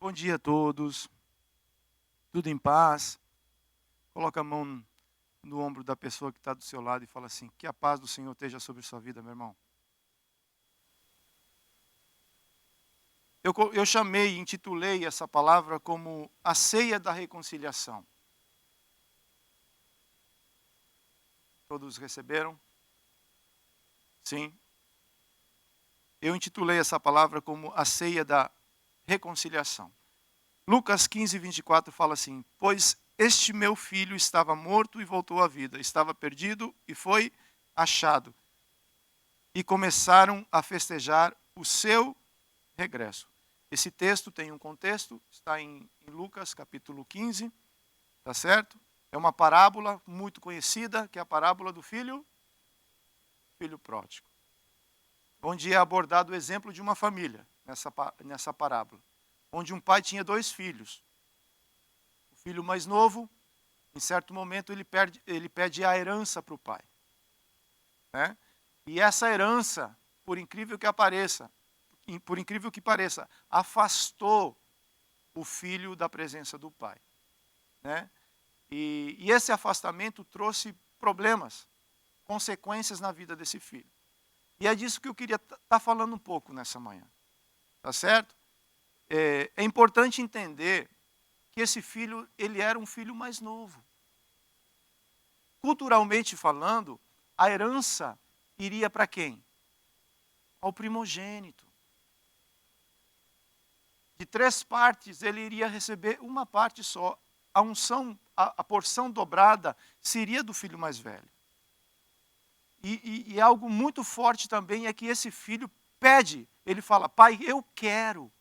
Bom dia a todos. Tudo em paz? Coloca a mão no ombro da pessoa que está do seu lado e fala assim: que a paz do Senhor esteja sobre sua vida, meu irmão. Eu chamei, intitulei essa palavra como a ceia da reconciliação. Todos receberam? Sim. Eu intitulei essa palavra como a ceia da reconciliação. Lucas 15, 24 fala assim: pois este meu filho estava morto e voltou à vida, estava perdido e foi achado. E começaram a festejar o seu regresso. Esse texto tem um contexto, está em Lucas capítulo 15, tá certo? É uma parábola muito conhecida, que é a parábola do filho pródigo. Onde é abordado o exemplo de uma família, nessa parábola. Onde um pai tinha 2 filhos. O filho mais novo, em certo momento, ele pede a herança para o pai. Né? E essa herança, por incrível que pareça, afastou o filho da presença do pai. Né? E esse afastamento trouxe problemas, consequências na vida desse filho. E é disso que eu queria estar falando um pouco nessa manhã. Tá certo? É importante entender que esse filho, ele era um filho mais novo. Culturalmente falando, a herança iria para quem? Ao primogênito. De 3 partes, ele iria receber uma parte só. A unção, a porção dobrada, seria do filho mais velho. E algo muito forte também é que esse filho pede. Ele fala: pai, eu quero.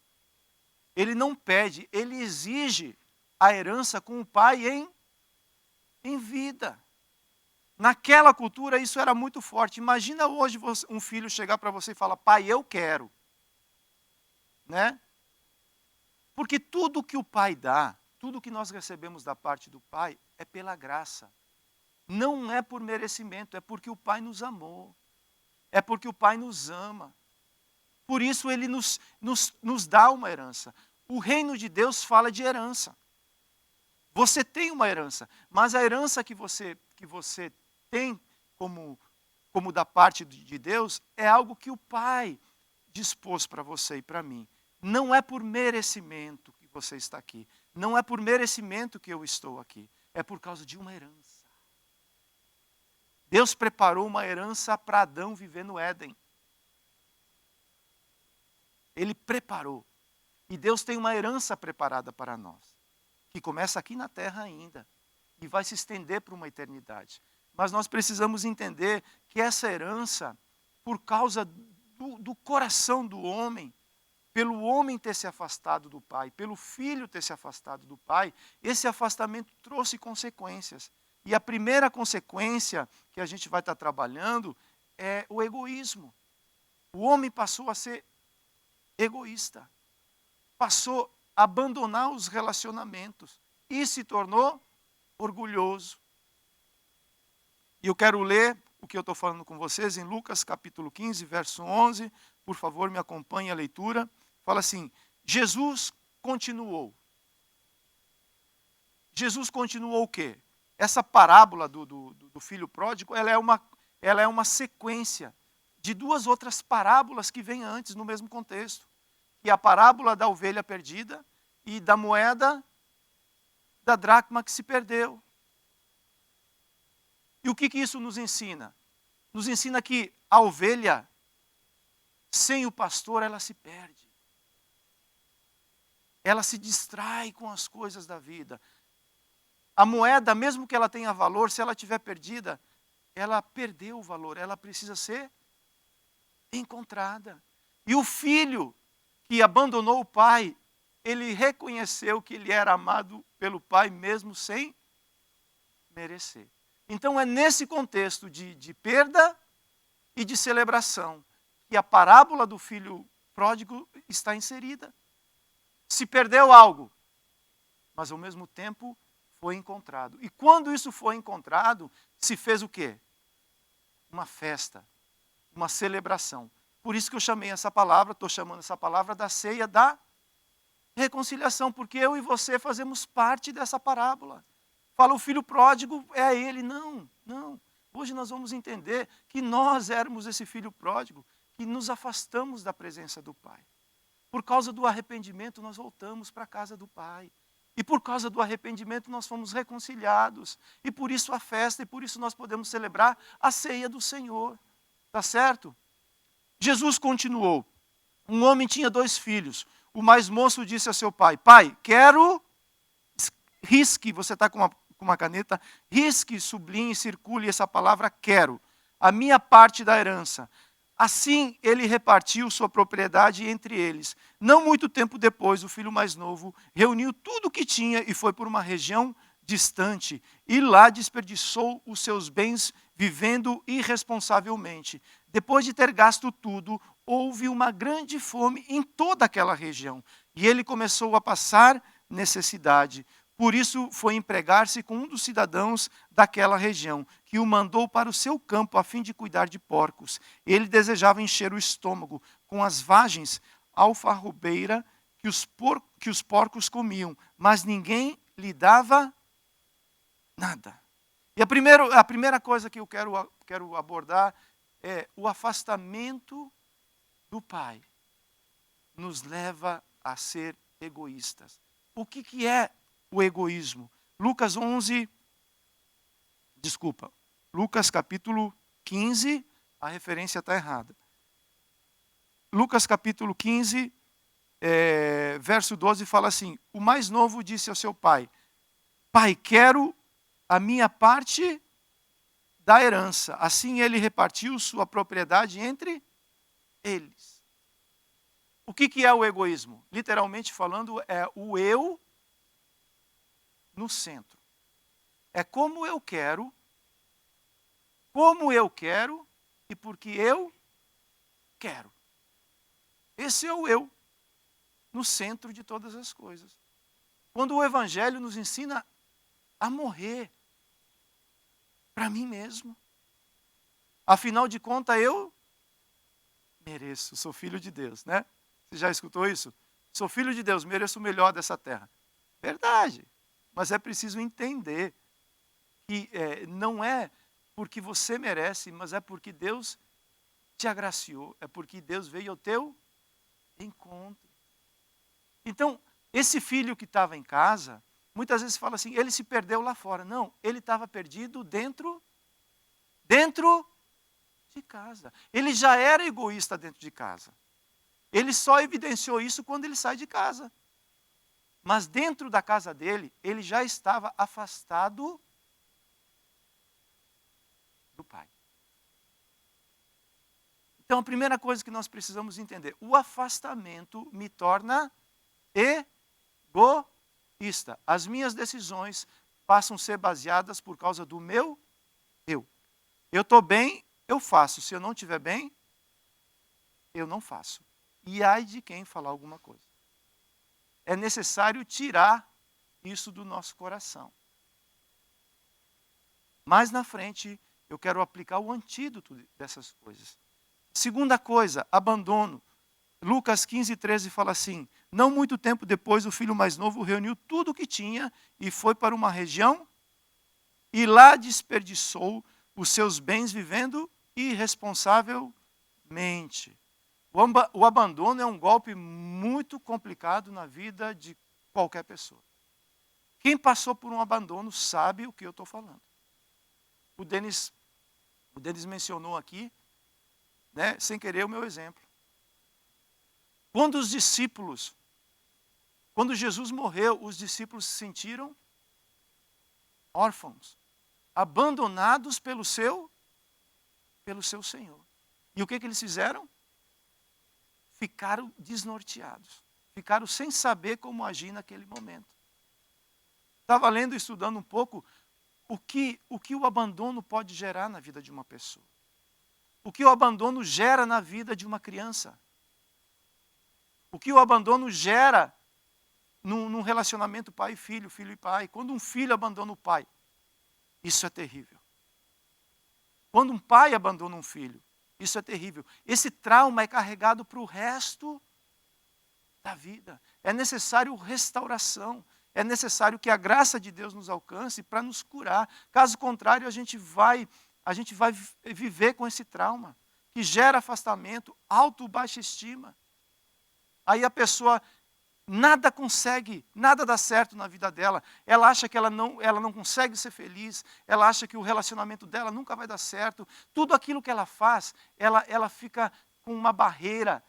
Ele não pede, ele exige a herança com o pai em vida. Naquela cultura isso era muito forte. Imagina hoje um filho chegar para você e falar: pai, eu quero. Né? Porque tudo que o pai dá, tudo que nós recebemos da parte do pai é pela graça. Não é por merecimento, é porque o pai nos amou. É porque o pai nos ama. Por isso ele nos dá uma herança. O reino de Deus fala de herança. Você tem uma herança, mas a herança que você tem como da parte de Deus é algo que o Pai dispôs para você e para mim. Não é por merecimento que você está aqui. Não é por merecimento que eu estou aqui. É por causa de uma herança. Deus preparou uma herança para Adão viver no Éden. Ele preparou. E Deus tem uma herança preparada para nós, que começa aqui na terra ainda e vai se estender para uma eternidade. Mas nós precisamos entender que essa herança, por causa do coração do homem, pelo homem ter se afastado do pai, pelo filho ter se afastado do pai, esse afastamento trouxe consequências. E a primeira consequência que a gente vai estar trabalhando é o egoísmo. O homem passou a ser egoísta. Passou a abandonar os relacionamentos e se tornou orgulhoso. E eu quero ler o que eu estou falando com vocês em Lucas capítulo 15, verso 11. Por favor, me acompanhe a leitura. Fala assim: Jesus continuou. Jesus continuou o quê? Essa parábola do filho pródigo, ela é uma sequência de 2 outras parábolas que vêm antes no mesmo contexto. Que é a parábola da ovelha perdida e da moeda da dracma que se perdeu. E o que isso nos ensina? Nos ensina que a ovelha, sem o pastor, ela se perde. Ela se distrai com as coisas da vida. A moeda, mesmo que ela tenha valor, se ela estiver perdida, ela perdeu o valor, ela precisa ser encontrada. E o filho que abandonou o pai, ele reconheceu que ele era amado pelo pai mesmo sem merecer. Então é nesse contexto de perda e de celebração que a parábola do filho pródigo está inserida. Se perdeu algo, mas ao mesmo tempo foi encontrado. E quando isso foi encontrado, se fez o quê? Uma festa, uma celebração. Por isso que eu chamei essa palavra, estou chamando essa palavra da ceia da Reconciliação, porque eu e você fazemos parte dessa parábola. Fala, o filho pródigo é ele. Não, não. Hoje nós vamos entender que nós éramos esse filho pródigo, que nos afastamos da presença do Pai. Por causa do arrependimento, nós voltamos para a casa do Pai. E por causa do arrependimento, nós fomos reconciliados. E por isso a festa, e por isso nós podemos celebrar a ceia do Senhor. Tá certo? Jesus continuou. Um homem tinha 2 filhos. O mais moço disse a seu pai, pai, quero... Risque, você está com uma caneta, risque, sublinhe, circule essa palavra quero. A minha parte da herança. Assim ele repartiu sua propriedade entre eles. Não muito tempo depois, o filho mais novo reuniu tudo o que tinha e foi por uma região distante. E lá desperdiçou os seus bens vivendo irresponsavelmente. Depois de ter gasto tudo, houve uma grande fome em toda aquela região. E ele começou a passar necessidade. Por isso foi empregar-se com um dos cidadãos daquela região, que o mandou para o seu campo a fim de cuidar de porcos. Ele desejava encher o estômago com as vagens alfarrobeira que os porcos comiam, mas ninguém lhe dava nada. E a primeira coisa que eu quero abordar é o afastamento do Pai nos leva a ser egoístas. O que é o egoísmo? Lucas capítulo 15, a referência está errada. Lucas capítulo 15, verso 12 fala assim, o mais novo disse ao seu pai, pai, quero a minha parte da herança. Assim ele repartiu sua propriedade entre eles. O que é o egoísmo? Literalmente falando, é o eu no centro. É como eu quero e porque eu quero. Esse é o eu no centro de todas as coisas. Quando o Evangelho nos ensina a morrer para mim mesmo. Afinal de contas, eu mereço, sou filho de Deus, né? Você já escutou isso? Sou filho de Deus, mereço o melhor dessa terra. Verdade, mas é preciso entender que não é porque você merece, mas é porque Deus te agraciou, é porque Deus veio ao teu encontro. Então, esse filho que estava em casa, muitas vezes fala assim, ele se perdeu lá fora. Não, ele estava perdido dentro de casa. Ele já era egoísta dentro de casa. Ele só evidenciou isso quando ele sai de casa. Mas dentro da casa dele, ele já estava afastado do Pai. Então, a primeira coisa que nós precisamos entender, o afastamento me torna egoísta. As minhas decisões passam a ser baseadas por causa do meu eu. Eu estou bem, eu faço. Se eu não estiver bem, eu não faço. E ai de quem falar alguma coisa. É necessário tirar isso do nosso coração. Mais na frente, eu quero aplicar o antídoto dessas coisas. Segunda coisa, abandono. Lucas 15, 13 fala assim, não muito tempo depois o filho mais novo reuniu tudo o que tinha e foi para uma região e lá desperdiçou os seus bens vivendo irresponsavelmente. O abandono é um golpe muito complicado na vida de qualquer pessoa. Quem passou por um abandono sabe o que eu estou falando. O Denis mencionou aqui, né, sem querer, o meu exemplo. Quando Jesus morreu, os discípulos se sentiram órfãos, abandonados pelo seu Senhor. E o que eles fizeram? Ficaram desnorteados. Ficaram sem saber como agir naquele momento. Estava lendo e estudando um pouco o que o abandono pode gerar na vida de uma pessoa. O que o abandono gera na vida de uma criança. O que o abandono gera num relacionamento pai e filho, filho e pai. Quando um filho abandona o pai, isso é terrível. Quando um pai abandona um filho, isso é terrível. Esse trauma é carregado para o resto da vida. É necessário restauração. É necessário que a graça de Deus nos alcance para nos curar. Caso contrário, a gente vai viver com esse trauma, que gera afastamento, baixa estima. Aí a pessoa nada consegue, nada dá certo na vida dela. Ela acha que ela não consegue ser feliz, ela acha que o relacionamento dela nunca vai dar certo. Tudo aquilo que ela faz, ela fica com uma barreira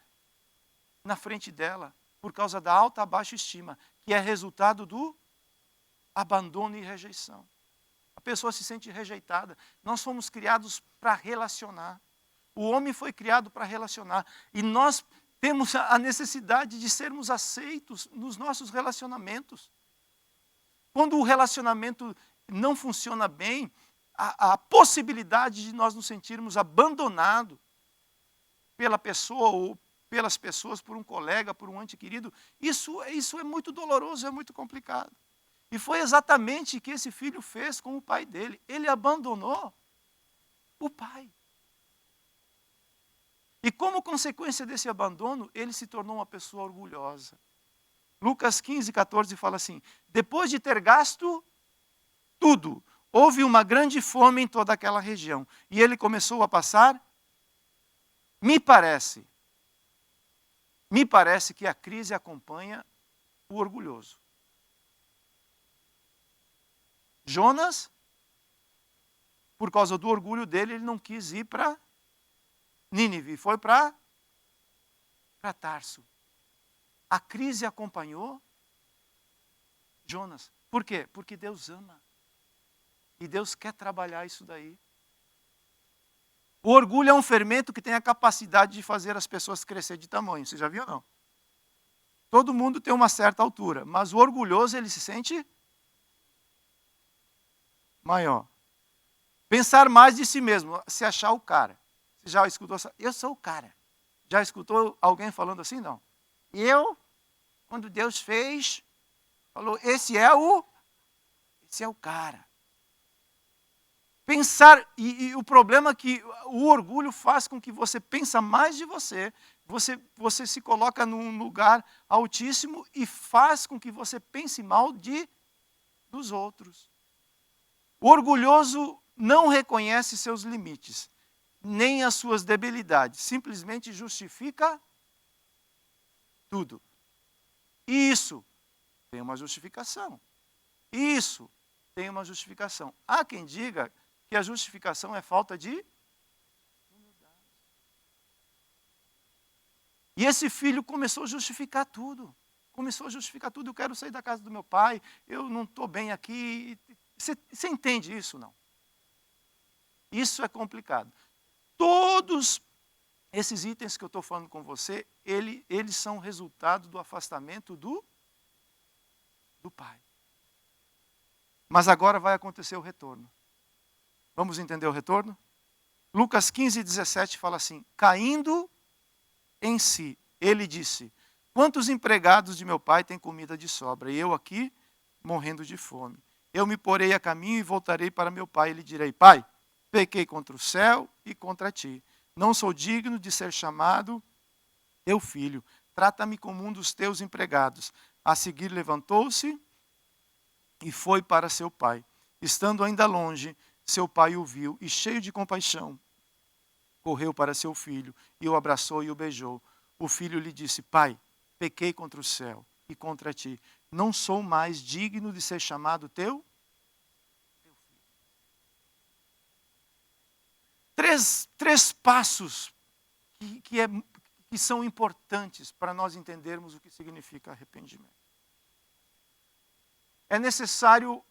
na frente dela, por causa da alta baixa estima, que é resultado do abandono e rejeição. A pessoa se sente rejeitada. Nós fomos criados para relacionar. O homem foi criado para relacionar. E nós temos a necessidade de sermos aceitos nos nossos relacionamentos. Quando o relacionamento não funciona bem, a possibilidade de nós nos sentirmos abandonados pela pessoa ou pelas pessoas, por um colega, por um ente querido, isso é muito doloroso, é muito complicado. E foi exatamente o que esse filho fez com o pai dele. Ele abandonou o pai. E como consequência desse abandono, ele se tornou uma pessoa orgulhosa. Lucas 15, 14 fala assim: depois de ter gasto tudo, houve uma grande fome em toda aquela região. E ele começou a passar, me parece que a crise acompanha o orgulhoso. Jonas, por causa do orgulho dele, ele não quis ir para Nínive, foi para Tarso. A crise acompanhou Jonas. Por quê? Porque Deus ama. E Deus quer trabalhar isso daí. O orgulho é um fermento que tem a capacidade de fazer as pessoas crescer de tamanho. Você já viu ou não? Todo mundo tem uma certa altura, mas o orgulhoso, ele se sente maior. Pensar mais de si mesmo, se achar o cara. Você já escutou? Eu sou o cara. Já escutou alguém falando assim? Não. Quando Deus fez, falou, esse é o cara. Pensar, e o problema é que o orgulho faz com que você pense mais de você, você se coloca num lugar altíssimo e faz com que você pense mal dos outros. O orgulhoso não reconhece seus limites, nem as suas debilidades, simplesmente justifica tudo. E isso tem uma justificação. Isso tem uma justificação. Há quem diga que a justificação é falta de humildade. E esse filho começou a justificar tudo. Eu quero sair da casa do meu pai, eu não estou bem aqui. Você entende isso, não? Isso é complicado. Todos esses itens que eu estou falando com você, eles são resultado do afastamento do pai. Mas agora vai acontecer o retorno. Vamos entender o retorno? Lucas 15, 17 fala assim: caindo em si, ele disse, quantos empregados de meu pai têm comida de sobra, e eu aqui morrendo de fome? Eu me porei a caminho e voltarei para meu pai, e lhe direi, pai, pequei contra o céu e contra ti. Não sou digno de ser chamado teu filho. Trata-me como um dos teus empregados. A seguir levantou-se e foi para seu pai. Estando ainda longe, seu pai o viu e, cheio de compaixão, correu para seu filho e o abraçou e o beijou. O filho lhe disse, pai, pequei contra o céu e contra ti. Não sou mais digno de ser chamado teu filho. Três passos que são importantes para nós entendermos o que significa arrependimento. É necessário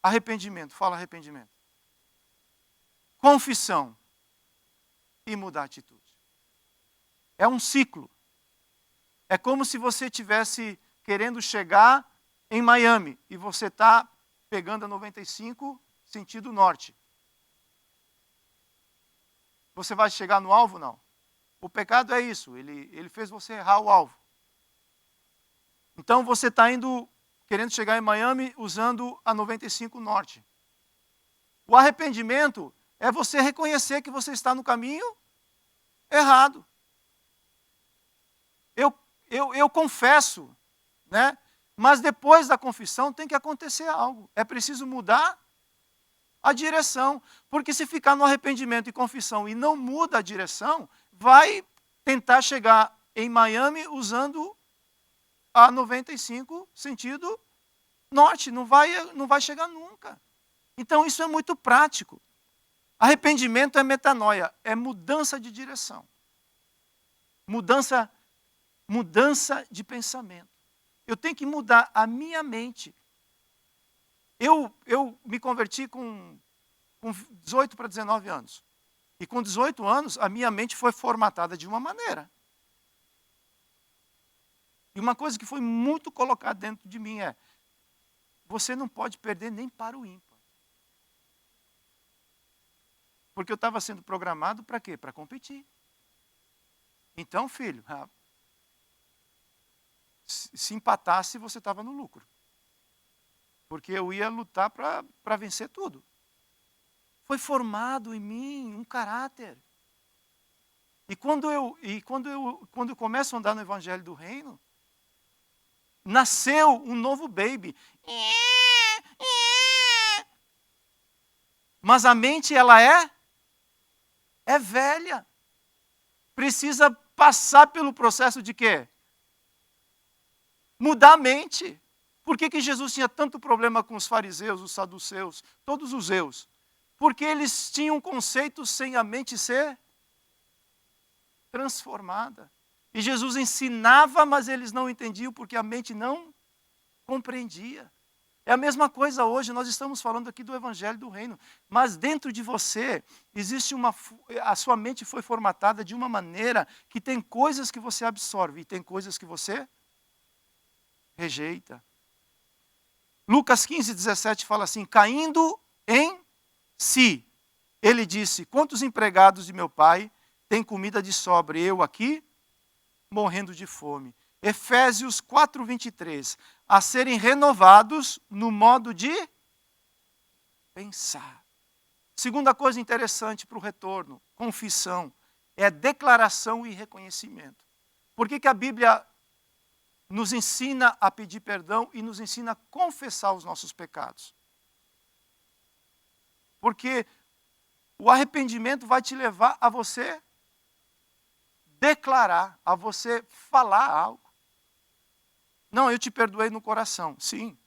arrependimento, fala arrependimento. Confissão e mudar a atitude. É um ciclo. É como se você estivesse querendo chegar em Miami e você está pegando a 95 sentido norte. Você vai chegar no alvo? Não. O pecado é isso, ele fez você errar o alvo. Então você está querendo chegar em Miami usando a 95 norte. O arrependimento é você reconhecer que você está no caminho errado. eu confesso, né? Mas depois da confissão tem que acontecer algo. É preciso mudar a direção. Porque se ficar no arrependimento e confissão e não muda a direção, vai tentar chegar em Miami usando a 95 sentido norte. Não vai chegar nunca. Então isso é muito prático. Arrependimento é metanoia, é mudança de direção. Mudança de pensamento. Eu tenho que mudar a minha mente. Eu me converti com 18 para 19 anos. E com 18 anos, a minha mente foi formatada de uma maneira. E uma coisa que foi muito colocada dentro de mim é: você não pode perder nem para o ímpar. Porque eu estava sendo programado para quê? Para competir. Então, filho, se empatasse, você estava no lucro. Porque eu ia lutar para vencer tudo. Foi formado em mim um caráter. E quando eu começo a andar no Evangelho do Reino, nasceu um novo baby. Mas a mente, ela é velha. Precisa passar pelo processo de quê? Mudar a mente. Por que Jesus tinha tanto problema com os fariseus, os saduceus, todos os eus? Porque eles tinham conceitos sem a mente ser transformada. E Jesus ensinava, mas eles não entendiam porque a mente não compreendia. É a mesma coisa hoje, nós estamos falando aqui do Evangelho do Reino, mas dentro de você existe a sua mente foi formatada de uma maneira que tem coisas que você absorve e tem coisas que você rejeita. Lucas 15, 17 fala assim: caindo em si, ele disse: quantos empregados de meu pai têm comida de sobra e eu aqui morrendo de fome? Efésios 4, 23. A serem renovados no modo de pensar. Segunda coisa interessante para o retorno, confissão, é declaração e reconhecimento. Por que a Bíblia nos ensina a pedir perdão e nos ensina a confessar os nossos pecados? Porque o arrependimento vai te levar a você declarar, a você falar algo. Não, eu te perdoei no coração. Sim,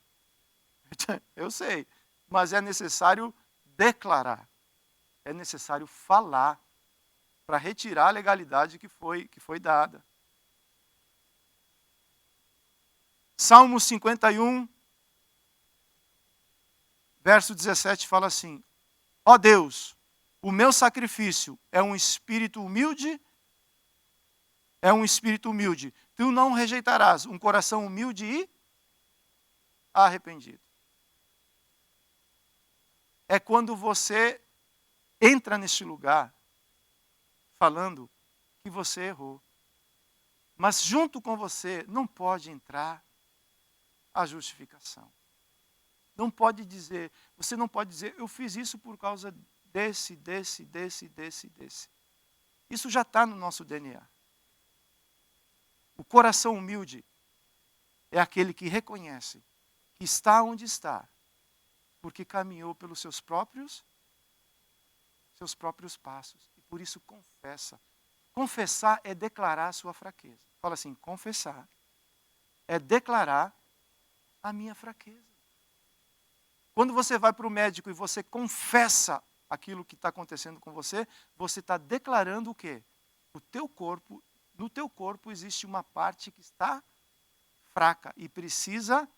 eu sei. Mas é necessário declarar. É necessário falar para retirar a legalidade que foi dada. Salmo 51, verso 17 fala assim: ó Deus, o meu sacrifício é um espírito humilde. Tu não rejeitarás um coração humilde e arrependido. É quando você entra neste lugar falando que você errou. Mas junto com você não pode entrar a justificação. Você não pode dizer, eu fiz isso por causa desse. Isso já está no nosso DNA. O coração humilde é aquele que reconhece que está onde está, porque caminhou pelos seus próprios passos. E por isso confessa. Confessar é declarar a sua fraqueza. Fala assim, confessar é declarar a minha fraqueza. Quando você vai para o médico e você confessa aquilo que está acontecendo com você, você está declarando o quê? No teu corpo existe uma parte que está fraca e precisa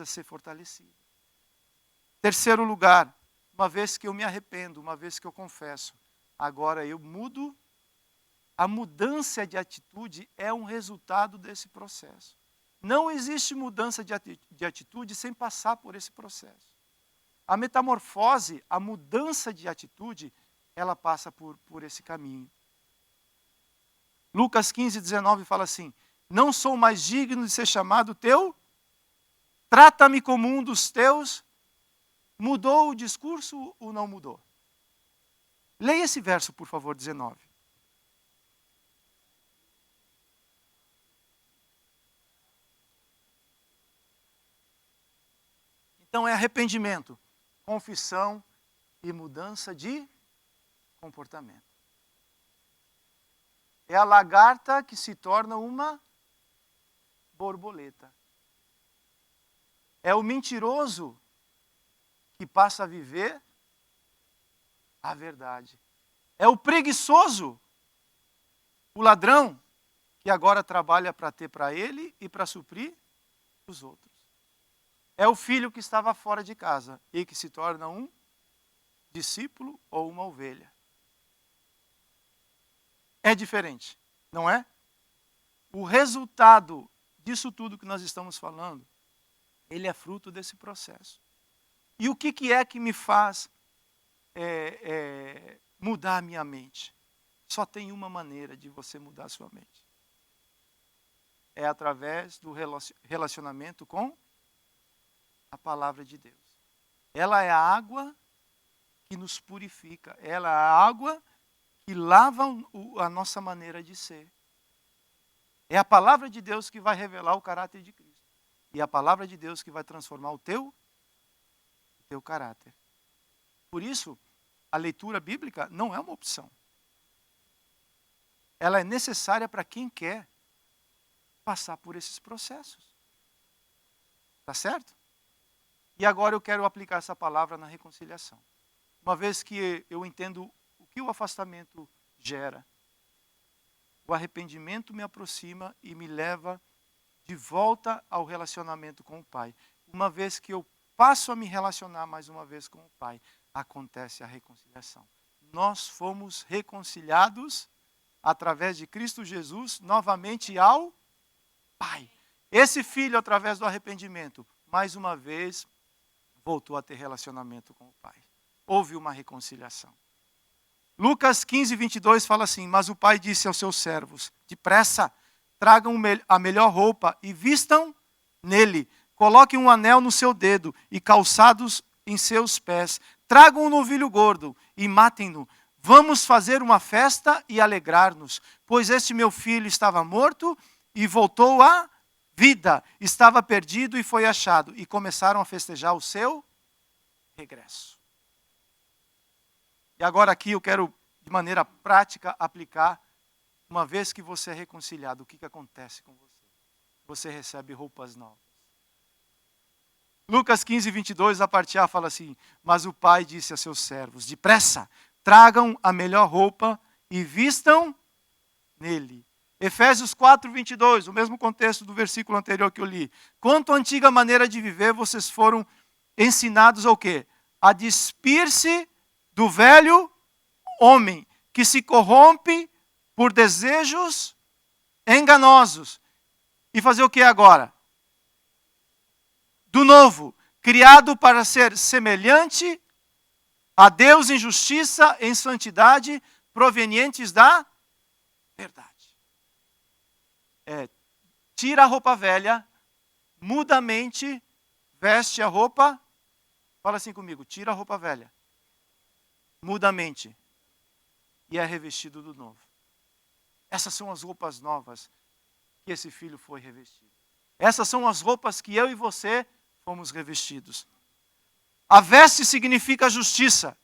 ser fortalecida. Terceiro lugar, uma vez que eu me arrependo, uma vez que eu confesso, agora eu mudo. A mudança de atitude é um resultado desse processo. Não existe mudança de atitude sem passar por esse processo. A metamorfose, a mudança de atitude, ela passa por esse caminho. Lucas 15, 19 fala assim: não sou mais digno de ser chamado teu, trata-me como um dos teus. Mudou o discurso ou não mudou? Leia esse verso, por favor, 19. Então é arrependimento, confissão e mudança de comportamento. É a lagarta que se torna uma borboleta. É o mentiroso que passa a viver a verdade. É o preguiçoso, o ladrão, que agora trabalha para ter para ele e para suprir os outros. É o filho que estava fora de casa e que se torna um discípulo ou uma ovelha. É diferente, não é? O resultado disso tudo que nós estamos falando, ele é fruto desse processo. E o que é que me faz mudar a minha mente? Só tem uma maneira de você mudar a sua mente. É através do relacionamento com a palavra de Deus. Ela é a água que nos purifica. Ela é a água que lava a nossa maneira de ser. É a palavra de Deus que vai revelar o caráter de Cristo. E a palavra de Deus que vai transformar o teu caráter. Por isso, a leitura bíblica não é uma opção. Ela é necessária para quem quer passar por esses processos. Tá certo? E agora eu quero aplicar essa palavra na reconciliação. Uma vez que eu entendo o que o afastamento gera, o arrependimento me aproxima e me leva de volta ao relacionamento com o Pai. Uma vez que eu passo a me relacionar mais uma vez com o Pai, acontece a reconciliação. Nós fomos reconciliados através de Cristo Jesus novamente ao Pai. Esse filho, através do arrependimento, mais uma vez voltou a ter relacionamento com o Pai. Houve uma reconciliação. Lucas 15, 22 fala assim: mas o pai disse aos seus servos: depressa, tragam a melhor roupa e vistam nele. Coloquem um anel no seu dedo e calçados em seus pés. Tragam um novilho gordo e matem-no. Vamos fazer uma festa e alegrar-nos, pois este meu filho estava morto e voltou à vida. Estava perdido e foi achado. E começaram a festejar o seu regresso. E agora aqui eu quero, de maneira prática, aplicar, uma vez que você é reconciliado, o que acontece com você? Você recebe roupas novas. Lucas 15, 22, a parte A fala assim: mas o pai disse a seus servos: depressa, tragam a melhor roupa e vistam nele. Efésios 4, 22, o mesmo contexto do versículo anterior que eu li. Quanto à antiga maneira de viver, vocês foram ensinados ao quê? A despir-se do velho homem, que se corrompe por desejos enganosos. E fazer o que agora? Do novo, criado para ser semelhante a Deus em justiça, em santidade, provenientes da verdade. Tira a roupa velha, muda a mente, veste a roupa. Fala assim comigo: tira a roupa velha, muda a mente e é revestido do novo. Essas são as roupas novas que esse filho foi revestido. Essas são as roupas que eu e você fomos revestidos. A veste significa justiça.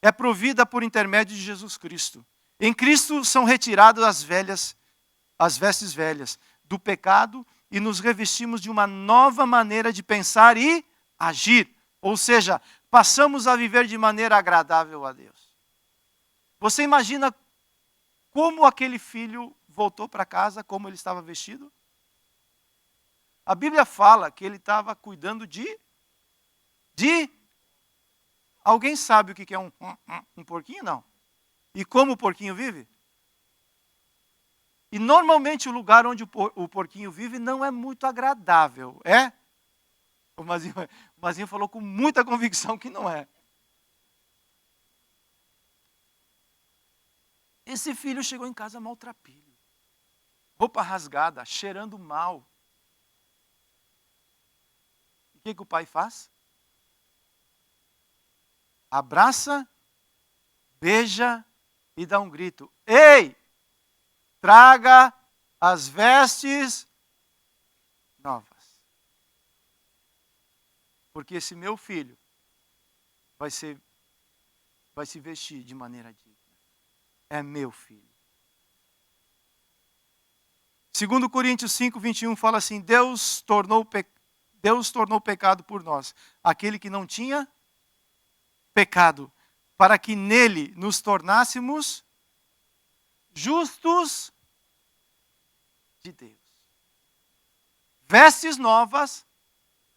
É provida por intermédio de Jesus Cristo. Em Cristo são retiradas as vestes velhas do pecado e nos revestimos de uma nova maneira de pensar e agir. Ou seja, passamos a viver de maneira agradável a Deus. Você imagina como aquele filho voltou para casa, como ele estava vestido? A Bíblia fala que ele estava cuidando de... Alguém sabe o que é um porquinho? Não. E como o porquinho vive? E normalmente o lugar onde o porquinho vive não é muito agradável, é? O Mazinho falou com muita convicção que não é. Esse filho chegou em casa maltrapilho, roupa rasgada, cheirando mal. O que o pai faz? Abraça, beija e dá um grito: ei, traga as vestes novas. Porque esse meu filho vai se vestir de maneira digna. É meu filho. 2 Coríntios 5, 21 fala assim, Deus tornou pecado por nós, aquele que não tinha pecado, para que nele nos tornássemos justos de Deus. Vestes novas,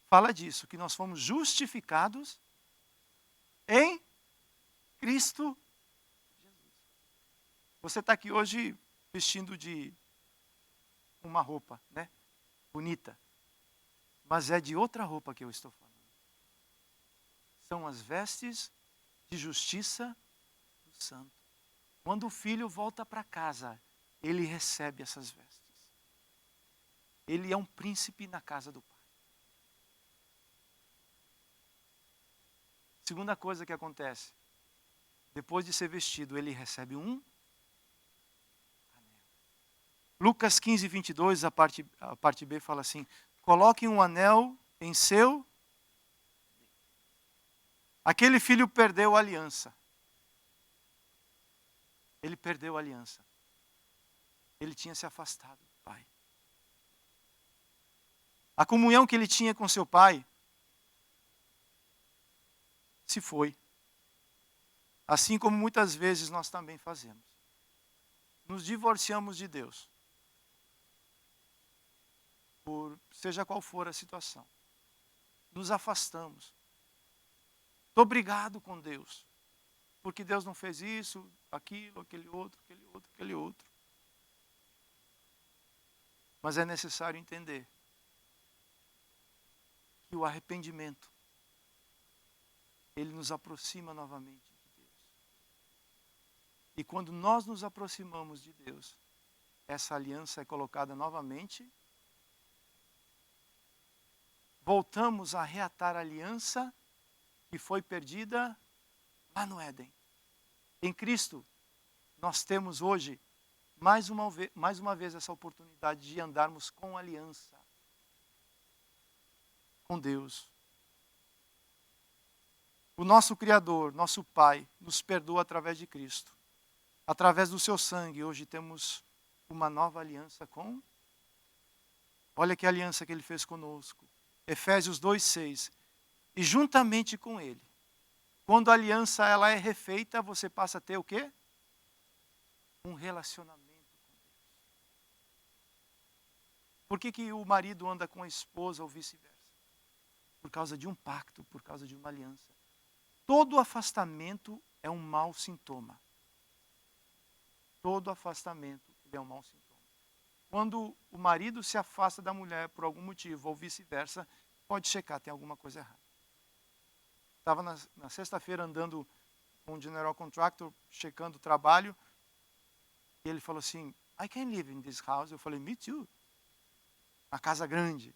fala disso, que nós fomos justificados em Cristo Jesus. Você está aqui hoje vestindo de uma roupa, né? Bonita. Mas é de outra roupa que eu estou falando. São as vestes de justiça do santo. Quando o filho volta para casa, ele recebe essas vestes. Ele é um príncipe na casa do pai. Segunda coisa que acontece, depois de ser vestido, ele recebe um anel. Lucas 15, 22, a parte B fala assim, coloque um anel em seu... Aquele filho perdeu a aliança. Ele perdeu a aliança. Ele tinha se afastado do pai. A comunhão que ele tinha com seu pai se foi. Assim como muitas vezes nós também fazemos. Nos divorciamos de Deus. Por seja qual for a situação. Nos afastamos. Estou brigado com Deus. Porque Deus não fez isso, aquilo, aquele outro, aquele outro, aquele outro. Mas é necessário entender que o arrependimento, ele nos aproxima novamente de Deus. E quando nós nos aproximamos de Deus, essa aliança é colocada novamente. Voltamos a reatar a aliança que foi perdida lá no Éden. Em Cristo, nós temos hoje, mais uma vez, essa oportunidade de andarmos com aliança com Deus. O nosso Criador, nosso Pai, nos perdoa através de Cristo. Através do seu sangue, hoje temos uma nova aliança com... Olha que aliança que ele fez conosco. Efésios 2,6. E juntamente com ele, quando a aliança ela é refeita, você passa a ter o quê? Um relacionamento com Deus. Por que o marido anda com a esposa ou vice-versa? Por causa de um pacto, por causa de uma aliança. Todo afastamento é um mau sintoma. Todo afastamento é um mau sintoma. Quando o marido se afasta da mulher por algum motivo ou vice-versa, pode checar, tem alguma coisa errada. Estava na sexta-feira andando com um general contractor, checando o trabalho, e ele falou assim, I can live in this house. Eu falei, me too. Uma casa grande.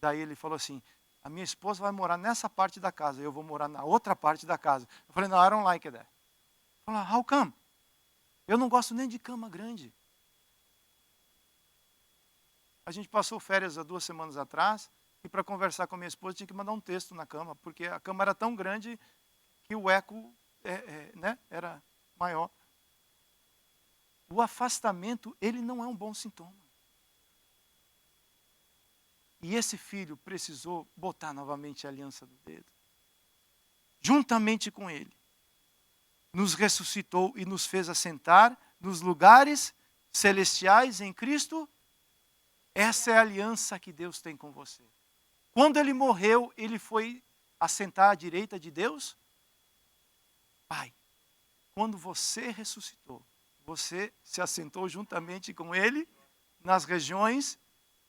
Daí ele falou assim, a minha esposa vai morar nessa parte da casa, eu vou morar na outra parte da casa. Eu falei, no, I don't like that. Ele falou, how come? Eu não gosto nem de cama grande. A gente passou férias há 2 semanas atrás, e para conversar com a minha esposa tinha que mandar um texto na cama, porque a cama era tão grande que o eco era maior. O afastamento, ele não é um bom sintoma. E esse filho precisou botar novamente a aliança do dedo. Juntamente com ele, nos ressuscitou e nos fez assentar nos lugares celestiais em Cristo. Essa é a aliança que Deus tem com você. Quando ele morreu, ele foi assentar à direita de Deus? Pai. Quando você ressuscitou, você se assentou juntamente com ele nas regiões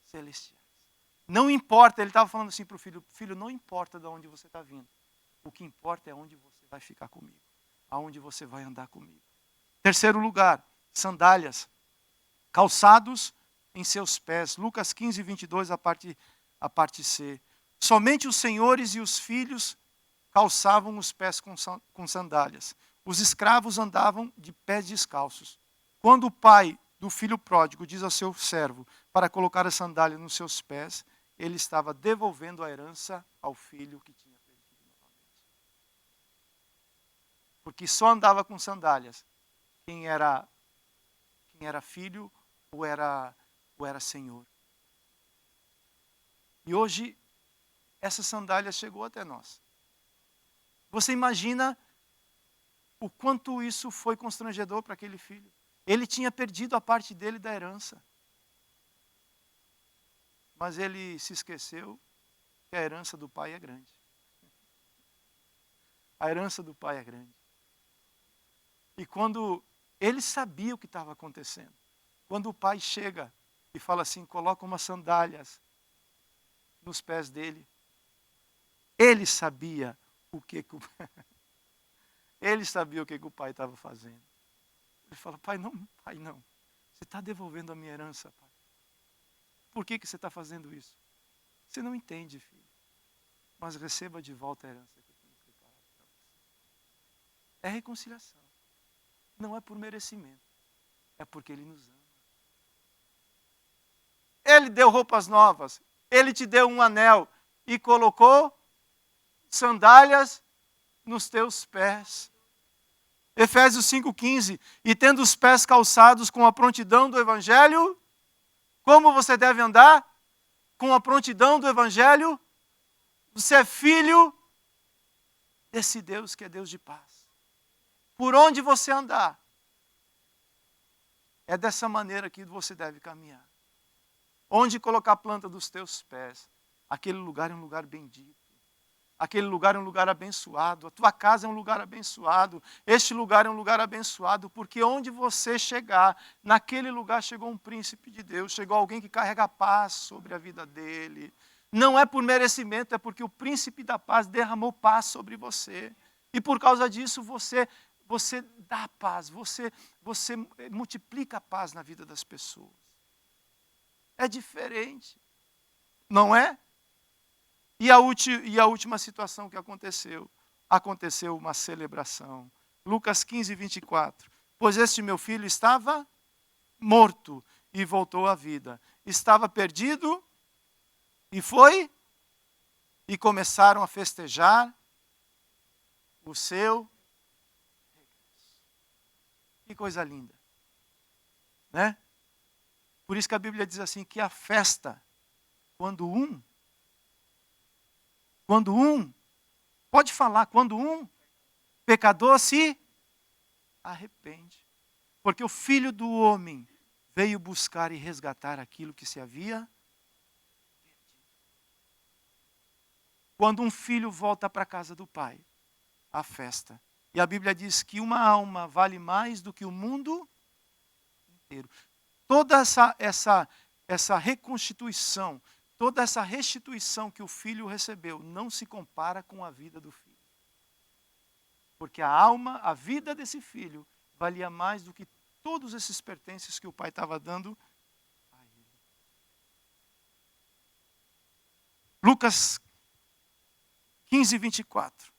celestiais. Não importa, ele estava falando assim para o filho, filho, não importa de onde você está vindo. O que importa é onde você vai ficar comigo. Aonde você vai andar comigo. Terceiro lugar, sandálias. Calçados em seus pés. Lucas 15, 22, a parte C. Somente os senhores e os filhos calçavam os pés com sandálias. Os escravos andavam de pés descalços. Quando o pai do filho pródigo diz ao seu servo para colocar a sandália nos seus pés, ele estava devolvendo a herança ao filho que tinha perdido novamente. Porque só andava com sandálias quem era filho ou era senhor. E hoje, essa sandália chegou até nós. Você imagina o quanto isso foi constrangedor para aquele filho. Ele tinha perdido a parte dele da herança. Mas ele se esqueceu que a herança do pai é grande. A herança do pai é grande. E quando ele sabia o que estava acontecendo, quando o pai chega e fala assim, coloca umas sandálias nos pés dele, ele sabia o que ele sabia o que o pai estava fazendo. Ele fala, pai não. Você está devolvendo a minha herança, pai. Por que você está fazendo isso? Você não entende, filho. Mas receba de volta a herança que eu tenho preparado para você. É reconciliação. Não é por merecimento. É porque ele nos ama. Ele deu roupas novas. Ele te deu um anel e colocou sandálias nos teus pés. Efésios 5,15. E tendo os pés calçados com a prontidão do Evangelho, como você deve andar? Com a prontidão do Evangelho. Você é filho desse Deus que é Deus de paz. Por onde você andar, é dessa maneira que você deve caminhar. Onde colocar a planta dos teus pés, aquele lugar é um lugar bendito. Aquele lugar é um lugar abençoado. A tua casa é um lugar abençoado. Este lugar é um lugar abençoado, porque onde você chegar, naquele lugar chegou um príncipe de Deus, chegou alguém que carrega paz sobre a vida dele. Não é por merecimento, é porque o príncipe da paz derramou paz sobre você. E por causa disso você dá paz, você multiplica a paz na vida das pessoas. É diferente, não é? E a última situação que aconteceu uma celebração. Lucas 15, 24. Pois este meu filho estava morto e voltou à vida. Estava perdido e foi. E começaram a festejar o seu regresso. Que coisa linda. Né? Por isso que a Bíblia diz assim, que a festa, quando um, quando um pecador se arrepende. Porque o Filho do Homem veio buscar e resgatar aquilo que se havia perdido. Quando um filho volta para a casa do pai, a festa. E a Bíblia diz que uma alma vale mais do que o mundo inteiro. Toda essa reconstituição, toda essa restituição que o filho recebeu não se compara com a vida do filho. Porque a vida desse filho, valia mais do que todos esses pertences que o pai estava dando a ele. Lucas 15, 24.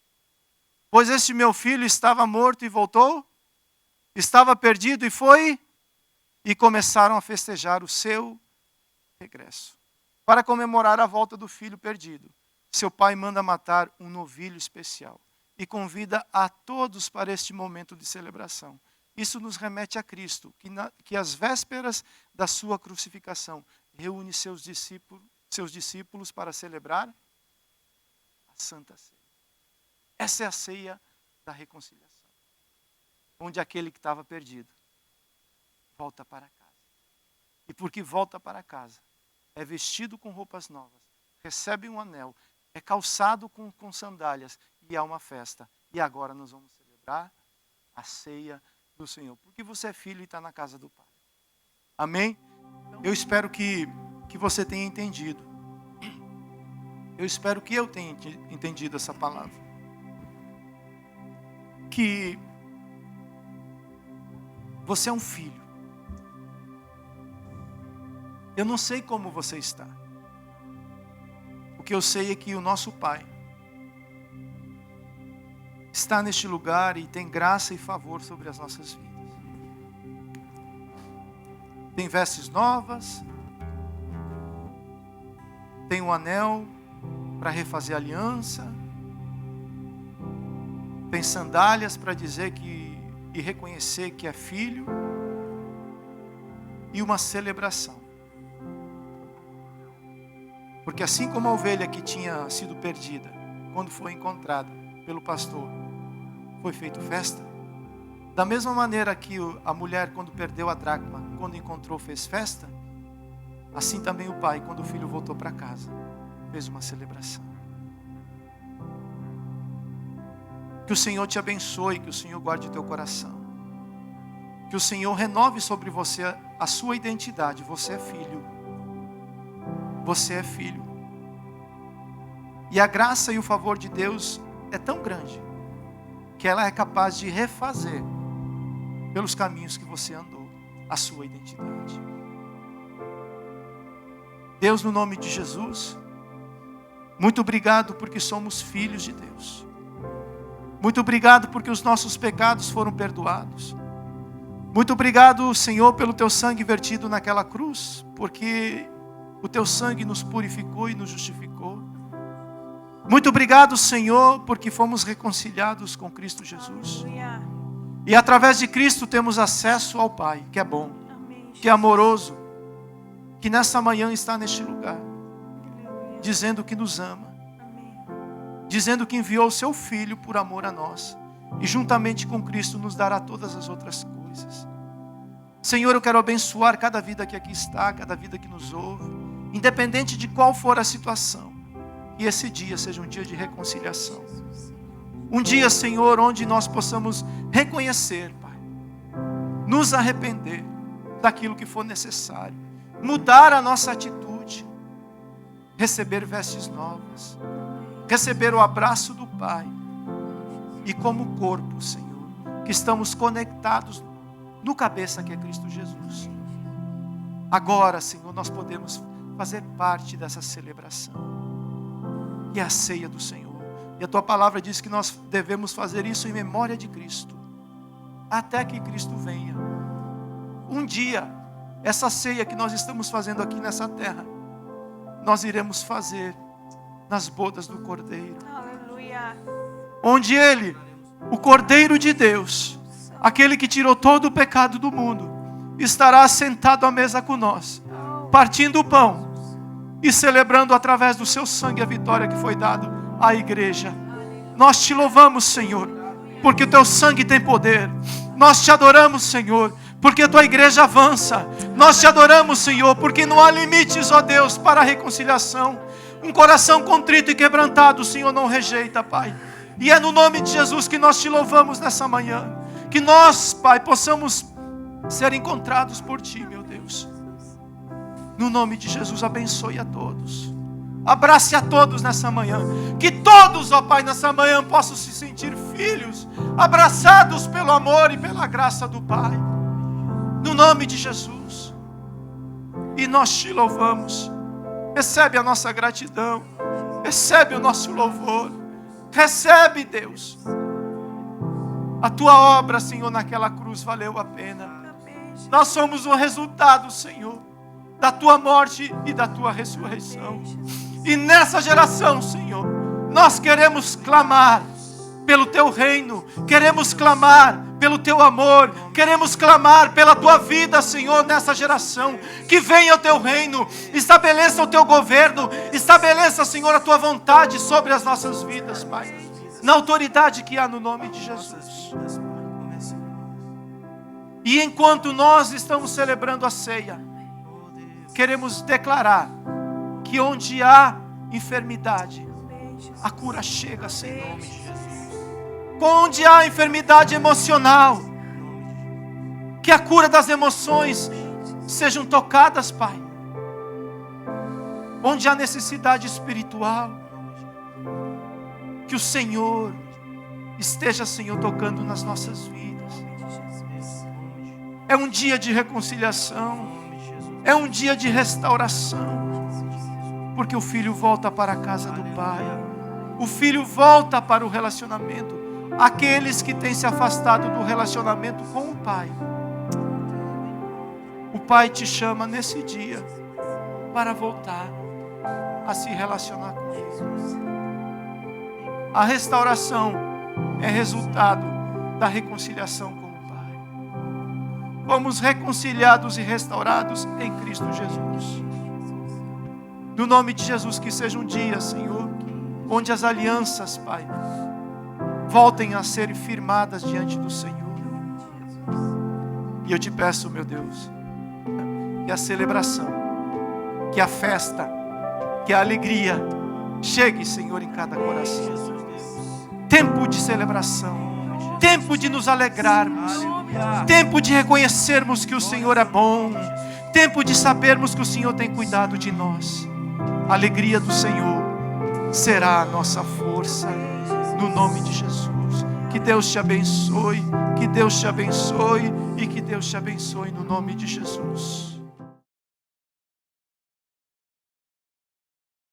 Pois este meu filho estava morto e voltou, estava perdido e foi, e começaram a festejar o seu regresso. Para comemorar a volta do filho perdido, seu pai manda matar um novilho especial e convida a todos para este momento de celebração. Isso nos remete a Cristo, que às vésperas da sua crucificação reúne seus discípulos para celebrar a Santa Ceia. Essa é a ceia da reconciliação, onde aquele que estava perdido volta para casa. E porque volta para casa, é vestido com roupas novas, recebe um anel, é calçado com sandálias e há uma festa. E agora nós vamos celebrar a ceia do Senhor, porque você é filho e está na casa do Pai. Amém? Eu espero que você tenha entendido. Eu espero que eu tenha entendido essa palavra. Que você é um filho. Eu não sei como você está. O que eu sei é que o nosso Pai está neste lugar e tem graça e favor sobre as nossas vidas. Tem vestes novas, tem um anel para refazer a aliança, tem sandálias para dizer que e reconhecer que é filho, e uma celebração. Porque assim como a ovelha que tinha sido perdida, quando foi encontrada pelo pastor, foi feita festa, da mesma maneira que a mulher, quando perdeu a dracma, quando encontrou, fez festa, assim também o pai, quando o filho voltou para casa, fez uma celebração. Que o Senhor te abençoe, que o Senhor guarde o teu coração. Que o Senhor renove sobre você a sua identidade. Você é filho. Você é filho. E a graça e o favor de Deus é tão grande que ela é capaz de refazer pelos caminhos que você andou a sua identidade. Deus, no nome de Jesus, muito obrigado porque somos filhos de Deus. Muito obrigado porque os nossos pecados foram perdoados. Muito obrigado, Senhor, pelo teu sangue vertido naquela cruz, porque o teu sangue nos purificou e nos justificou. Muito obrigado, Senhor, porque fomos reconciliados com Cristo Jesus. E através de Cristo temos acesso ao Pai, que é bom, que é amoroso, que nessa manhã está neste lugar, dizendo que nos ama, dizendo que enviou o seu Filho por amor a nós, e juntamente com Cristo nos dará todas as outras coisas. Senhor, eu quero abençoar cada vida que aqui está, cada vida que nos ouve, independente de qual for a situação, que esse dia seja um dia de reconciliação. Um dia, Senhor, onde nós possamos reconhecer, Pai, nos arrepender daquilo que for necessário, mudar a nossa atitude, receber vestes novas, receber o abraço do Pai, e como corpo, Senhor, que estamos conectados no cabeça que é Cristo Jesus. Agora, Senhor, nós podemos fazer parte dessa celebração, que é a ceia do Senhor. E a tua palavra diz que nós devemos fazer isso em memória de Cristo, até que Cristo venha. Um dia, essa ceia que nós estamos fazendo aqui nessa terra, nós iremos fazer nas bodas do Cordeiro. Aleluia. Onde Ele, o Cordeiro de Deus, aquele que tirou todo o pecado do mundo, estará sentado à mesa com nós, partindo o pão e celebrando através do seu sangue a vitória que foi dada à igreja. Nós te louvamos, Senhor, porque o teu sangue tem poder. Nós te adoramos, Senhor, porque a tua igreja avança. Nós te adoramos, Senhor, porque não há limites, ó Deus, para a reconciliação. Um coração contrito e quebrantado o Senhor não rejeita, Pai. E é no nome de Jesus que nós te louvamos nessa manhã. Que nós, Pai, possamos ser encontrados por Ti, meu Deus. No nome de Jesus, abençoe a todos. Abrace a todos nessa manhã. Que todos, ó Pai, nessa manhã possam se sentir filhos, abraçados pelo amor e pela graça do Pai. No nome de Jesus. E nós te louvamos. Recebe a nossa gratidão. Recebe o nosso louvor. Recebe, Deus. A tua obra, Senhor, naquela cruz valeu a pena. Nós somos o resultado, Senhor, da tua morte e da tua ressurreição. E nessa geração, Senhor, nós queremos clamar pelo teu reino, queremos clamar pelo teu amor, queremos clamar pela tua vida, Senhor, nessa geração. Que venha o teu reino, estabeleça o teu governo, estabeleça, Senhor, a tua vontade sobre as nossas vidas, Pai, na autoridade que há no nome de Jesus. E enquanto nós estamos celebrando a ceia, queremos declarar que onde há enfermidade, a cura chega, Senhor, em nome de Jesus. Onde há enfermidade emocional, que a cura das emoções sejam tocadas, Pai. Onde há necessidade espiritual, que o Senhor esteja, Senhor, tocando nas nossas vidas. É um dia de reconciliação, é um dia de restauração, porque o filho volta para a casa do Pai, o filho volta para o relacionamento. Aqueles que têm se afastado do relacionamento com o Pai, o Pai te chama nesse dia para voltar. a se relacionar com Deus. A restauração é resultado da reconciliação com o Pai. Fomos reconciliados e restaurados em Cristo Jesus. No nome de Jesus, que seja um dia, Senhor, onde as alianças, Pai, voltem a ser firmadas diante do Senhor. E eu te peço, meu Deus, que a celebração, que a festa, que a alegria chegue, Senhor, em cada coração. Tempo de celebração, tempo de nos alegrarmos, tempo de reconhecermos que o Senhor é bom, tempo de sabermos que o Senhor tem cuidado de nós. A alegria do Senhor será a nossa força, no nome de Jesus. Que Deus te abençoe, que Deus te abençoe e que Deus te abençoe no nome de Jesus.